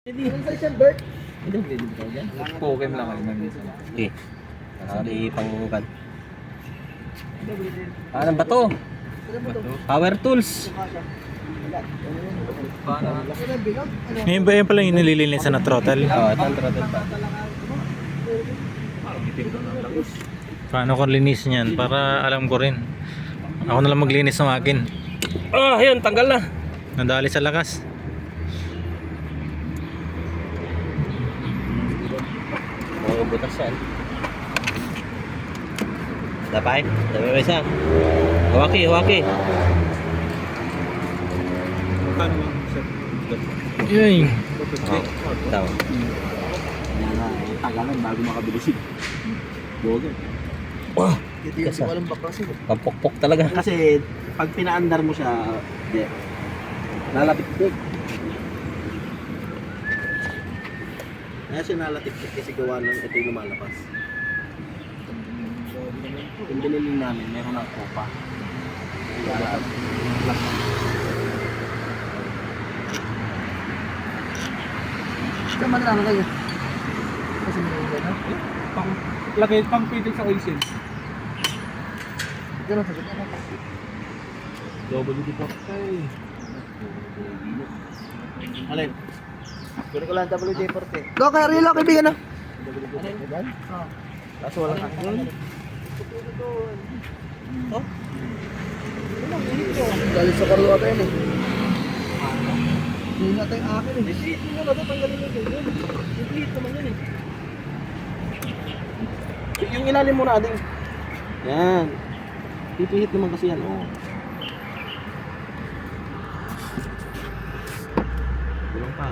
Hindi. Ano sa isang bird? Hindi, pwede ba dyan? Pokem lang kayo minsan. Okay. Nakali pangkan. Ano ba to? Power tools. Ngayon ba yan pala yung nililinisan na throttle? Oo, ito ang throttle pa. Paano ko linis niyan? Para alam ko rin. Ako na lang maglinis ng akin. Ah, ayun, tanggal na. Nadali sa lakas. Mga butas yan. Dapay, dami ba isa? Hawaki, hawaki. Yay! Oh, tama. Tagalan bago makabilisin. Bogan. Wah, Hindi ko alam ba kasi. kampokpok talaga. Kasi pag pinaandar mo siya, di, lalapit-tik. Kaya siya nalapit-tik kasi gawa ng ito yung lumalabas. Yung binili namin, meron ng kopa. Tama na lang kayo. Kasi may gano'n. Lagay pang pitik sa oil seal. Gano'n sa gano'n. WD-40. Alin? Kunin ko lang WD-40. Go, kaya rin lang kaibigan na. Kaso walang action. Oh? Galing sa karlo ata yun eh. Hindi na tayong akin eh. Hindi mo na ito, tanggalin mo ito. Hindi naman yun eh. Yung ilalim mo na ading. Yan. Pipihit naman kasi yan. Oh. Walang pa.